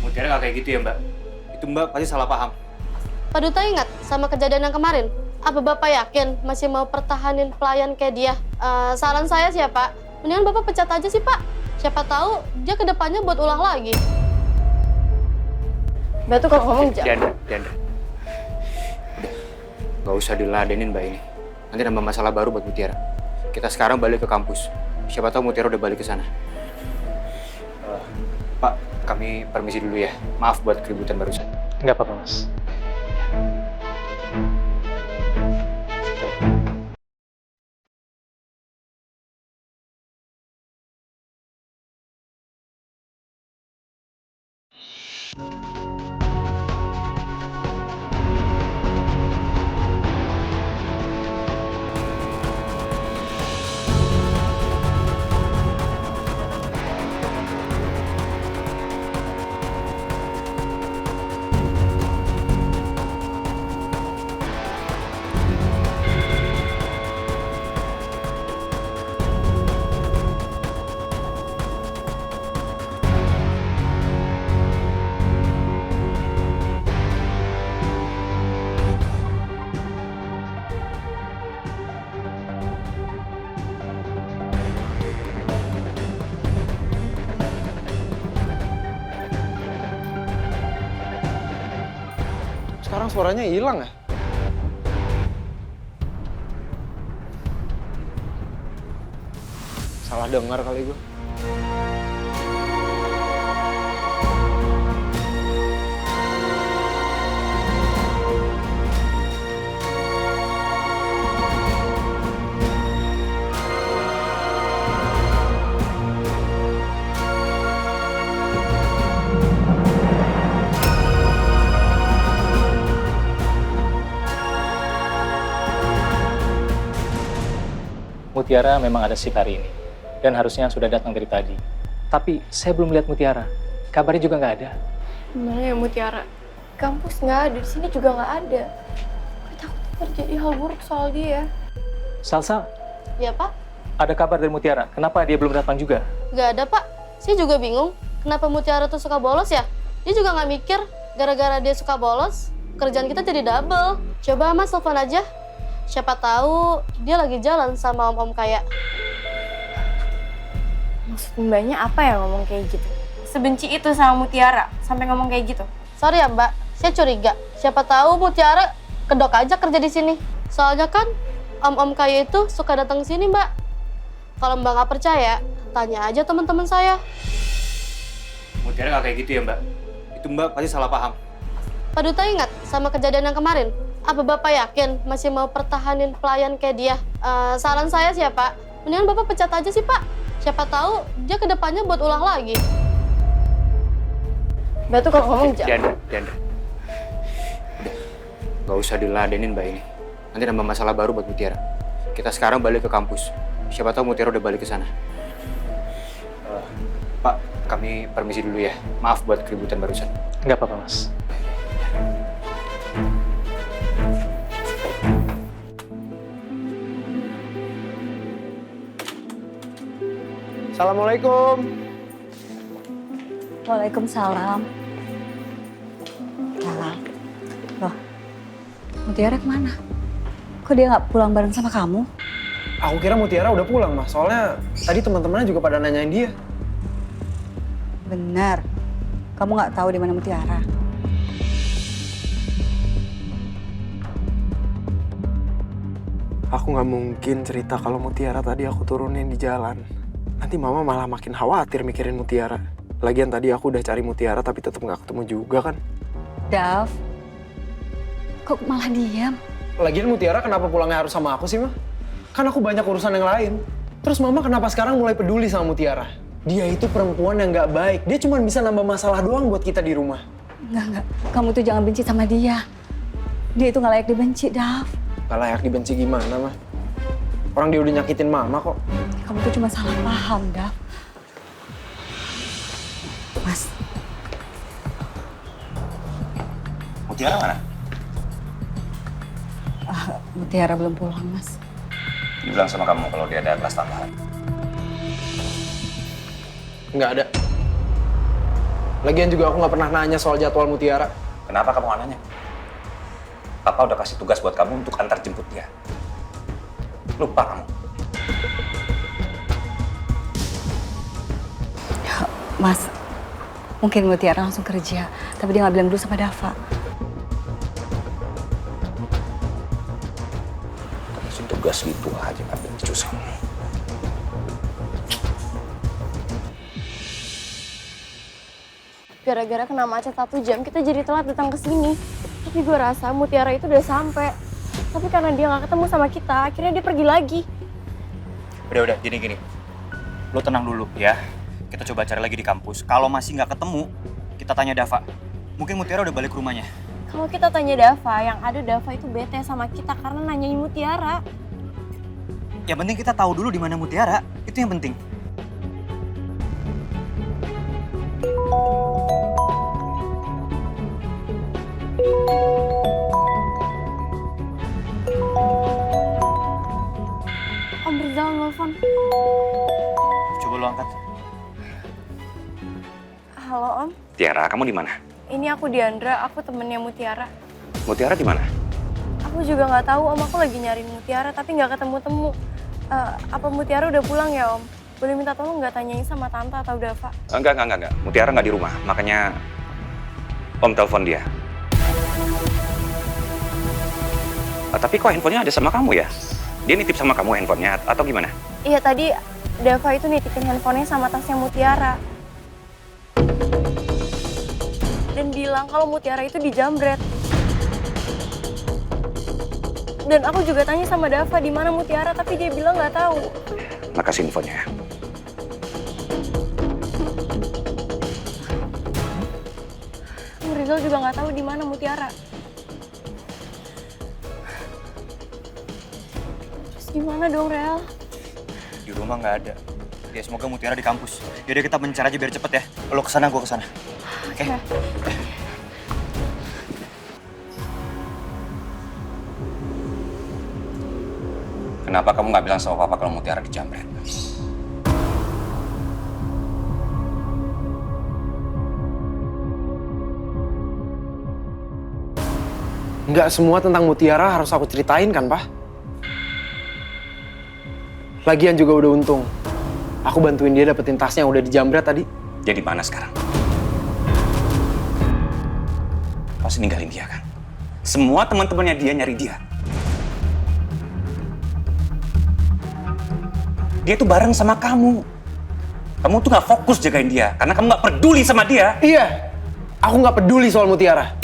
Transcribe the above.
Mutiara nggak kayak gitu ya Mbak. Itu Mbak pasti salah paham. Pak Duta ingat sama kejadian yang kemarin? Apa Bapak yakin masih mau pertahanin pelayan kayak dia? Saran saya sih ya Pak, mendingan Bapak pecat aja sih Pak. Siapa tahu dia kedepannya buat ulah lagi. Mbak tuh kalau ngomong Diandra. Udah. Nggak usah diladenin Mbak ini. Nanti nambah masalah baru buat Mutiara. Kita sekarang balik ke kampus. Siapa tahu Mutiara udah balik ke sana. Pak, kami permisi dulu ya. Maaf buat keributan barusan. Nggak apa-apa, Mas. Sekarang suaranya hilang ya? Salah dengar kali gue. Mutiara memang ada shift hari ini, dan harusnya sudah datang dari tadi. Tapi saya belum lihat Mutiara. Kabarnya juga nggak ada. Gimana ya Mutiara? Kampus nggak ada, di sini juga nggak ada. Gue takut terjadi hal buruk soal dia. Salsa, Ya Pak? ada kabar dari Mutiara. Kenapa dia belum datang juga? Nggak ada Pak. Saya juga bingung. Kenapa Mutiara tuh suka bolos ya? Dia juga nggak mikir. Gara-gara dia suka bolos, kerjaan kita jadi double. Coba Mas telepon aja. Siapa tahu dia lagi jalan sama om-om kaya. Maksud mbaknya apa ya ngomong kayak gitu? Sebenci itu sama Mutiara sampai ngomong kayak gitu? Sorry ya Mbak, saya curiga. Siapa tahu Mutiara kedok aja kerja di sini. Soalnya kan om-om kaya itu suka datang ke sini Mbak. Kalau Mbak nggak percaya, tanya aja teman-teman saya. Mutiara nggak kayak gitu ya Mbak. Itu Mbak pasti salah paham. Pak Duta ingat sama kejadian yang kemarin? Apa Bapak yakin masih mau pertahanin pelayan kayak dia? Saran saya sih ya Pak, mendingan Bapak pecat aja sih Pak. Siapa tahu dia kedepannya buat ulah lagi. Mbak tuh kalau ngomong Diandra. Udah. Nggak usah diladenin Mbak ini. Nanti nambah masalah baru buat Mutiara. Kita sekarang balik ke kampus. Siapa tahu Mutiara udah balik ke sana. Pak, kami permisi dulu ya. Maaf buat keributan barusan. Nggak apa-apa, Mas. Assalamualaikum. Waalaikumsalam. Salam. Loh, Mutiara kemana? Kok dia nggak pulang bareng sama kamu? Aku kira Mutiara udah pulang, Mas. Soalnya tadi teman-temannya juga pada nanyain dia. Benar. Kamu nggak tahu di mana Mutiara? Aku nggak mungkin cerita kalau Mutiara tadi aku turunin di jalan. Nanti Mama malah makin khawatir mikirin Mutiara. Lagian tadi aku udah cari Mutiara tapi tetap nggak ketemu juga kan. Dav, kok malah diam? Lagian Mutiara kenapa pulangnya harus sama aku sih, Ma? Kan aku banyak urusan yang lain. Terus Mama kenapa sekarang mulai peduli sama Mutiara? Dia itu perempuan yang nggak baik. Dia cuma bisa nambah masalah doang buat kita di rumah. Enggak. Kamu tuh jangan benci sama dia. Dia itu nggak layak dibenci, Dav. Gak layak dibenci gimana, Ma? Orang dia udah nyakitin Mama kok. Kamu tuh cuma salah paham, Dav. Mas, Mutiara mana? Mutiara belum pulang, Mas. Dibilang sama kamu kalau dia ada kelas tambahan. Nggak ada. Lagian juga aku nggak pernah nanya soal jadwal Mutiara. Kenapa kamu nggak nanya? Papa udah kasih tugas buat kamu untuk antar jemput dia. Lupa kamu? Mas, mungkin Mutiara langsung kerja, tapi dia nggak bilang dulu sama Dava. Kasih tugas gitu aja nggak becus kamu. Gara-gara kena macet 1 jam, kita jadi telat datang ke sini. Tapi gue rasa Mutiara itu udah sampai. Tapi karena dia nggak ketemu sama kita, akhirnya dia pergi lagi. Udah, gini. Lo tenang dulu ya. Kita coba cari lagi di kampus. Kalau masih nggak ketemu, kita tanya Dava. Mungkin Mutiara udah balik ke rumahnya. Kalau kita tanya Dava, yang ada Dava itu bete sama kita karena nanyain Mutiara. Yang penting kita tahu dulu di mana Mutiara. Itu yang penting. Om Rizal nelfon. Coba lo angkat. Halo Om, Tiara, kamu di mana? ini aku Diandra, aku temennya Mutiara. Mutiara di mana? Aku juga nggak tahu Om, aku lagi nyariin Mutiara tapi nggak ketemu-temu. Apa Mutiara udah pulang ya Om? Boleh minta tolong nggak tanyain sama Tante atau Dava? Enggak. Mutiara nggak di rumah, makanya Om telepon dia. Tapi kok handphonenya ada sama kamu ya? Dia nitip sama kamu handphonenya atau gimana? Iya tadi Dava itu nitipin handphonenya sama tasnya Mutiara. Dan bilang kalau Mutiara itu dijamret. Dan aku juga tanya sama Dava di mana Mutiara, tapi dia bilang nggak tahu. Makasih infonya ya. Om Rizal juga nggak tahu di mana Mutiara. Terus gimana dong, Rel? Di rumah nggak ada. Ya semoga Mutiara di kampus. Yaudah kita mencari aja biar cepet ya. Lo kesana, gue kesana. Oke. Kenapa kamu nggak bilang sama Papa kalau Mutiara dijamret? Nggak semua tentang Mutiara harus aku ceritain kan, Pak? Lagian juga udah untung. Aku bantuin dia dapetin tasnya yang udah dijamret tadi. Dia di mana sekarang? Pasti ninggalin dia kan? Semua teman-temannya dia nyari dia. Dia tuh bareng sama kamu. Kamu tuh nggak fokus jagain dia karena kamu nggak peduli sama dia. Iya, aku nggak peduli soal Mutiara.